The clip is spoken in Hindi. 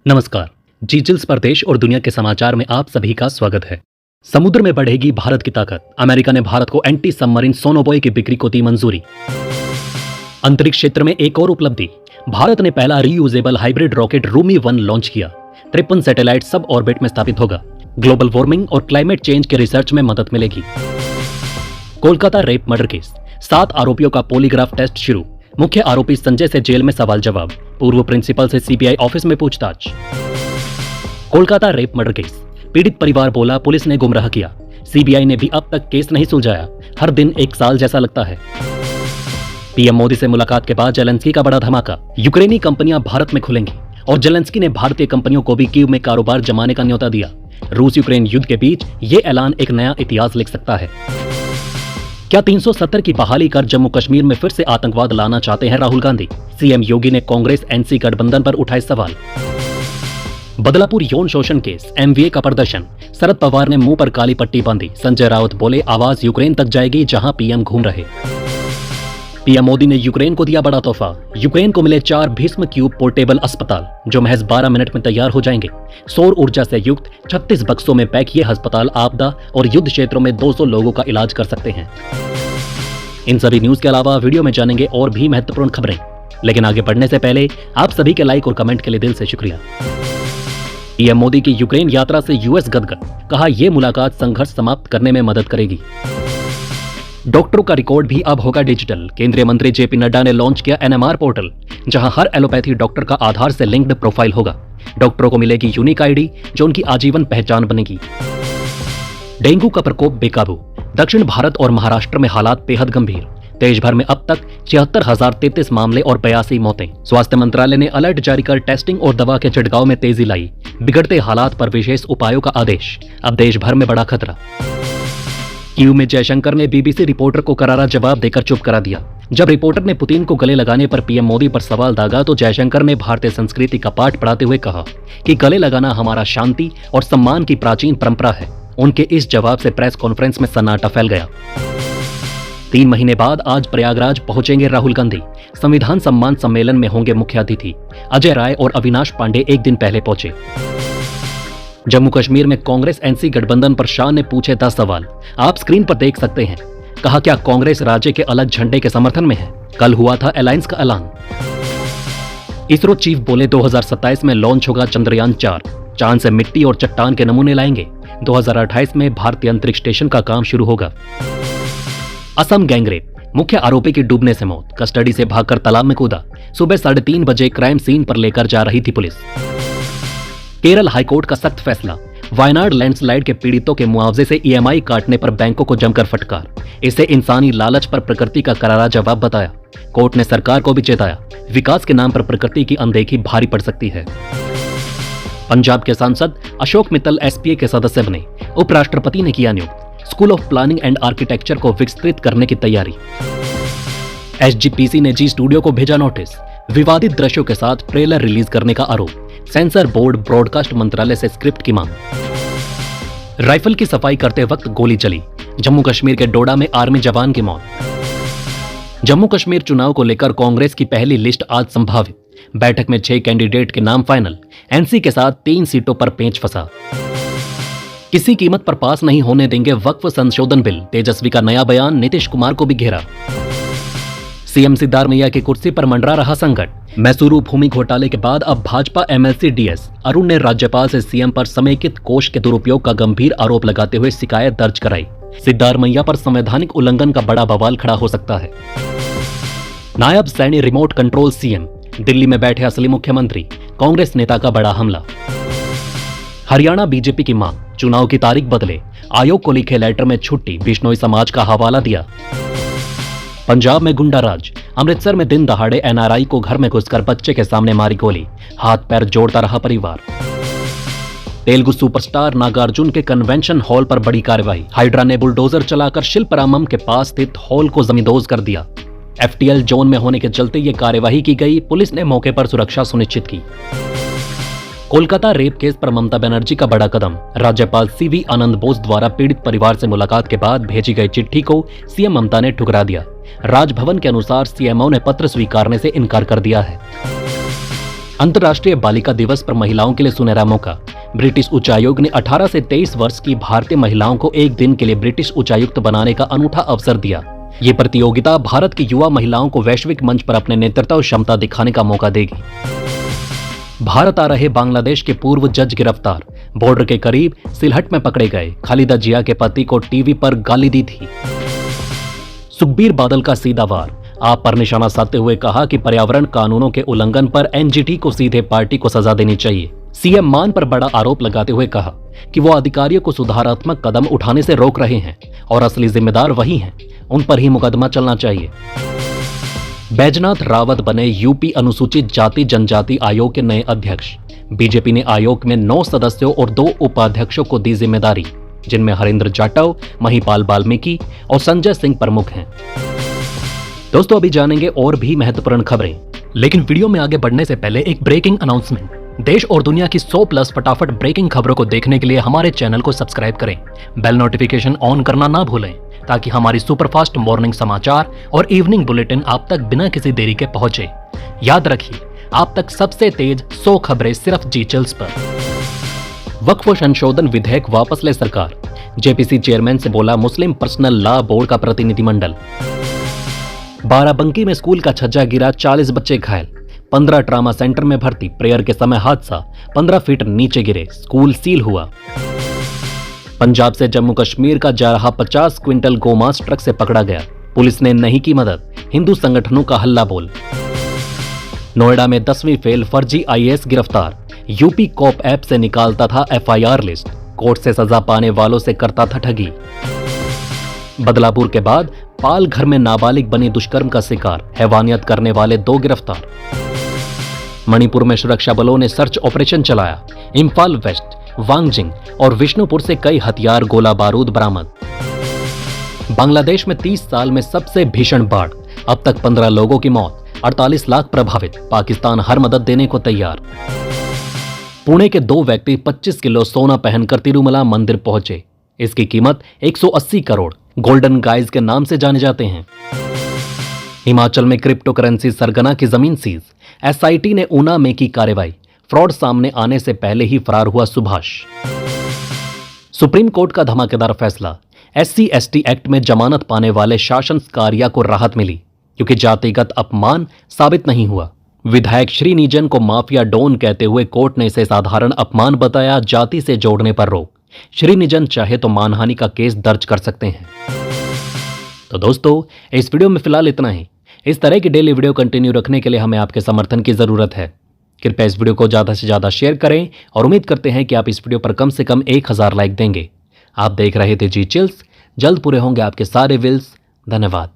नमस्कार। जीचिल्स प्रदेश और दुनिया के समाचार में आप सभी का स्वागत है। समुद्र में बढ़ेगी भारत की ताकत। अमेरिका ने भारत को एंटी सबमरीन सोनोबॉय की बिक्री को दी मंजूरी। अंतरिक्ष क्षेत्र में एक और उपलब्धि, भारत ने पहला reusable hybrid rocket Rumi 1 launch किया। 53 सैटेलाइट सब ऑर्बिट में स्थापित होगा। ग्लोबल वार्मिंग और क्लाइमेट चेंज के रिसर्च में मदद मिलेगी। कोलकाता रेप मर्डर केस, 7 आरोपियों का पॉलीग्राफ टेस्ट शुरू। मुख्य आरोपी संजय से जेल में सवाल जवाब। पूर्व प्रिंसिपल से सीबीआई ऑफिस में पूछताछ। कोलकाता रेप मर्डर केस, पीड़ित परिवार बोला पुलिस ने गुमराह किया। सीबीआई ने भी अब तक केस नहीं सुलझाया। हर दिन एक साल जैसा लगता है। पीएम मोदी से मुलाकात के बाद जेलेंस्की का बड़ा धमाका, यूक्रेनी कंपनियां भारत में खुलेंगी और जेलेंस्की ने भारतीय कंपनियों को भी कीव में कारोबार जमाने का न्योता दिया। रूस यूक्रेन युद्ध के बीच ये ऐलान एक नया इतिहास लिख सकता है। क्या 370 की बहाली कर जम्मू कश्मीर में फिर से आतंकवाद लाना चाहते हैं राहुल गांधी? सीएम योगी ने कांग्रेस एनसी गठबंधन पर उठाए सवाल। बदलापुर यौन शोषण केस, एमवीए का प्रदर्शन, शरद पवार ने मुंह पर काली पट्टी बांधी। संजय राउत बोले आवाज यूक्रेन तक जाएगी जहां पीएम घूम रहे। पीएम मोदी ने यूक्रेन को दिया बड़ा तोहफा। यूक्रेन को मिले 4 भीष्म क्यूब पोर्टेबल अस्पताल जो महज 12 मिनट में तैयार हो जाएंगे। सौर ऊर्जा से युक्त 36 बक्सों में पैक ये अस्पताल आपदा और युद्ध क्षेत्रों में 200 लोगों का इलाज कर सकते हैं। इन सभी न्यूज के अलावा वीडियो में जानेंगे और भी महत्वपूर्ण खबरें, लेकिन आगे बढ़ने से पहले आप सभी के लाइक और कमेंट के लिए दिल से शुक्रिया। पीएम मोदी की यूक्रेन यात्रा से यूएस गदगद, कहा यह मुलाकात संघर्ष समाप्त करने में मदद करेगी। डॉक्टरों का रिकॉर्ड भी अब होगा डिजिटल। केंद्रीय मंत्री जेपी नड्डा ने लॉन्च किया एनएमआर पोर्टल, जहां हर एलोपैथी डॉक्टर का आधार से लिंक्ड प्रोफाइल होगा। डॉक्टरों को मिलेगी यूनिक आईडी जो उनकी आजीवन पहचान बनेगी। डेंगू का प्रकोप बेकाबू, दक्षिण भारत और महाराष्ट्र में हालात बेहद गंभीर। देश भर में अब तक 76,033 मामले और 82 मौतें। स्वास्थ्य मंत्रालय ने अलर्ट जारी कर टेस्टिंग और दवा के छिड़काव में तेजी लाई। बिगड़ते हालात पर विशेष उपायों का आदेश। अब देश भर में बड़ा खतरा। कीव में जयशंकर ने बीबीसी रिपोर्टर को करारा जवाब देकर चुप करा दिया। जब रिपोर्टर ने पुतिन को गले लगाने पर पीएम मोदी पर सवाल दागा तो जयशंकर ने भारतीय संस्कृति का पाठ पढ़ाते हुए कहा कि गले लगाना हमारा शांति और सम्मान की प्राचीन परंपरा है। उनके इस जवाब से प्रेस कॉन्फ्रेंस में सन्नाटा फैल गया। 3 महीने बाद आज प्रयागराज पहुंचेंगे राहुल गांधी। संविधान सम्मान सम्मेलन में होंगे मुख्य अतिथि। अजय राय और अविनाश पांडे एक दिन पहले पहुंचे। जम्मू कश्मीर में कांग्रेस एनसी गठबंधन पर शाह ने पूछे 10 सवाल, आप स्क्रीन पर देख सकते हैं। कहा क्या कांग्रेस राज्य के अलग झंडे के समर्थन में है? कल हुआ था अलायंस का ऐलान। इसरो चीफ बोले 2027 में लॉन्च होगा चंद्रयान 4। चांद से मिट्टी और चट्टान के नमूने लाएंगे। 2028 में भारतीय अंतरिक्ष स्टेशन का काम शुरू होगा। असम गैंगरेप, मुख्य आरोपी की डूबने से मौत। कस्टडी से भागकर तालाब में कूदा। सुबह 3:30 बजे क्राइम सीन पर लेकर जा रही थी पुलिस। केरल हाईकोर्ट का सख्त फैसला, वायनाड लैंडस्लाइड के पीड़ितों के मुआवजे से ईएमआई काटने पर बैंकों को जमकर फटकार। इसे इंसानी लालच पर प्रकृति का करारा जवाब बताया। कोर्ट ने सरकार को भी चेताया, विकास के नाम पर प्रकृति की अनदेखी भारी पड़ सकती है। पंजाब के सांसद अशोक मित्तल एसपीए के सदस्य बने। उपराष्ट्रपति ने किया नियुक्त। School of planning and architecture को विस्तृत करने की तैयारी। एसजीपीसी ने जी स्टूडियो को भेजा नोटिस। विवादित दृश्यों के साथ ट्रेलर रिलीज करने का आरोप। सेंसर बोर्ड ब्रॉडकास्ट मंत्रालय से स्क्रिप्ट की मांग। राइफल की सफाई करते वक्त गोली चली। जम्मू कश्मीर के डोडा में आर्मी जवान की मौत। जम्मू कश्मीर चुनाव को लेकर कांग्रेस की पहली लिस्ट आज संभावित। बैठक में 6 कैंडिडेट के नाम फाइनल। एनसी के साथ 3 सीटों पर पेंच फंसा। किसी कीमत पर पास नहीं होने देंगे वक्फ संशोधन बिल। तेजस्वी का नया बयान नीतीश कुमार को भी घेरा। सीएम सिद्धारमैया की कुर्सी पर मंडरा रहा संकट। मैसूरू भूमि घोटाले के बाद अब भाजपा एमएलसी डीएस अरुण ने राज्यपाल से सीएम पर समेकित कोष के दुरुपयोग का गंभीर आरोप लगाते हुए शिकायत दर्ज कराई। सिद्धारमैया पर संवैधानिक उल्लंघन का बड़ा बवाल खड़ा हो सकता है। Nayab Saini remote control CM, Delhi में बैठे असली मुख्यमंत्री। कांग्रेस नेता का बड़ा हमला। हरियाणा बीजेपी की मांग, चुनाव की तारीख बदले। आयोग को लिखे लेटर में छुट्टी, बिश्नोई समाज का हवाला दिया। पंजाब में गुंडा राज, अमृतसर में दिन दहाड़े एनआरआई को घर में घुसकर बच्चे के सामने मारी गोली। हाथ पैर जोड़ता रहा परिवार। तेलुगु सुपरस्टार नागार्जुन के कन्वेंशन हॉल पर बड़ी कार्रवाई। हाइड्रा ने बुलडोजर चलाकर शिल्परामम के पास स्थित हॉल को जमींदोज कर दिया। एफटीएल जोन में होने के चलते ये कार्यवाही की गई। पुलिस ने मौके पर सुरक्षा सुनिश्चित की। कोलकाता रेप केस पर ममता बनर्जी का बड़ा कदम। राज्यपाल सीवी आनंद बोस द्वारा पीड़ित परिवार से मुलाकात के बाद भेजी गई चिट्ठी को सीएम ममता ने ठुकरा दिया। राजभवन के अनुसार सीएमओ ने पत्र स्वीकारने से इनकार कर दिया है। अंतर्राष्ट्रीय बालिका दिवस पर महिलाओं के लिए सुनहरा मौका। ब्रिटिश उच्चायोग ने 18 से 23 वर्ष की भारतीय महिलाओं को एक दिन के लिए ब्रिटिश उच्चायुक्त बनाने का अनूठा अवसर दिया। ये प्रतियोगिता भारत की युवा महिलाओं को वैश्विक मंच पर अपने नेतृत्व क्षमता दिखाने का मौका देगी। भारत आ रहे बांग्लादेश के पूर्व जज गिरफ्तार। बॉर्डर के करीब सिलहट में पकड़े गए। खालिदा जिया के पति को टीवी पर गाली दी थी। सुखबीर बादल का सीधा वार। आप पर निशाना साधते हुए कहा कि पर्यावरण कानूनों के उल्लंघन पर एनजीटी को सीधे पार्टी को सजा देनी चाहिए। सीएम मान पर बड़ा आरोप लगाते हुए कहा कि वो अधिकारियों को सुधारात्मक कदम उठाने से रोक रहे हैं और असली जिम्मेदार वही हैं, उन पर ही मुकदमा चलना चाहिए। बैजनाथ रावत बने यूपी अनुसूचित जाति जनजाति आयोग के नए अध्यक्ष। बीजेपी ने आयोग में 9 सदस्यों और 2 उपाध्यक्षों को दी जिम्मेदारी, जिनमें हरेंद्र जाटव, महिपाल वाल्मीकि और संजय सिंह प्रमुख हैं। दोस्तों, अभी जानेंगे और भी महत्वपूर्ण खबरें, लेकिन वीडियो में आगे बढ़ने से पहले एक ब्रेकिंग अनाउंसमेंट। देश और दुनिया की 100+ फटाफट ब्रेकिंग खबरों को देखने के लिए हमारे चैनल को सब्सक्राइब करें, बेल नोटिफिकेशन ऑन करना ना भूलें, ताकि हमारी सुपरफास्ट मॉर्निंग समाचार और इवनिंग बुलेटिन आप तक बिना किसी देरी के पहुंचे। याद रखिए, आप तक सबसे तेज 100 खबरें सिर्फ जी चिल्स पर। वक्फ संशोधन विधेयक वापस ले सरकार। जेपीसी चेयरमैन से बोला मुस्लिम पर्सनल लॉ बोर्ड का प्रतिनिधिमंडल। बाराबंकी में स्कूल का छज्जा गिरा, 40 बच्चे घायल। 15 ट्रामा सेंटर में भर्ती। प्रेयर के समय हादसा, 15 फीट नीचे गिरे, स्कूल सील हुआ। पंजाब से जम्मू कश्मीर का जा रहा 50 क्विंटल गोमांस ट्रक से पकड़ा गया। पुलिस ने नहीं की मदद, हिंदू संगठनों का हल्ला बोल। नोएडा में 10वीं फेल फर्जी आईएएस गिरफ्तार। यूपी कॉप ऐप से निकालता था एफआईआर लिस्ट, कोर्ट से सजा पाने वालों से करता था ठगी। बदलापुर के बाद पाल घर में नाबालिग बनी दुष्कर्म का शिकार, हैवानियत करने वाले 2 गिरफ्तार। मणिपुर में सुरक्षा बलों ने सर्च ऑपरेशन चलाया। इम्फाल वेस्ट, वांगजिंग और विष्णुपुर से कई हथियार, गोला बारूद बरामद। बांग्लादेश में 30 साल में सबसे भीषण बाढ़, अब तक 15 लोगों की मौत, 48 लाख प्रभावित। पाकिस्तान हर मदद देने को तैयार। पुणे के 2 व्यक्ति 25 किलो सोना पहनकर तिरुमला मंदिर पहुंचे। इसकी कीमत 180 करोड़। गोल्डन गाइज के नाम से जाने जाते हैं। हिमाचल में क्रिप्टो करेंसी सरगना की जमीन सीज। एसआईटी ने ऊना में की कार्रवाई। फ्रॉड सामने आने से पहले ही फरार हुआ सुभाष। सुप्रीम कोर्ट का धमाकेदार फैसला। SC/ST एक्ट में जमानत पाने वाले शासनकारिया को राहत मिली, क्योंकि जातिगत अपमान साबित नहीं हुआ। विधायक श्रीनिजन को माफिया डॉन कहते हुए कोर्ट ने इसे साधारण अपमान बताया, जाति से जोड़ने पर रोक। श्रीनिजन चाहे तो मानहानि का केस दर्ज कर सकते हैं। तो दोस्तों, इस वीडियो में फिलहाल इतना ही। इस तरह की डेली वीडियो कंटिन्यू रखने के लिए हमें आपके समर्थन की जरूरत है। कृपया इस वीडियो को ज़्यादा से ज़्यादा शेयर करें और उम्मीद करते हैं कि आप इस वीडियो पर कम से कम 1000 लाइक देंगे। आप देख रहे थे जी चिल्स। जल्द पूरे होंगे आपके सारे विल्स। धन्यवाद।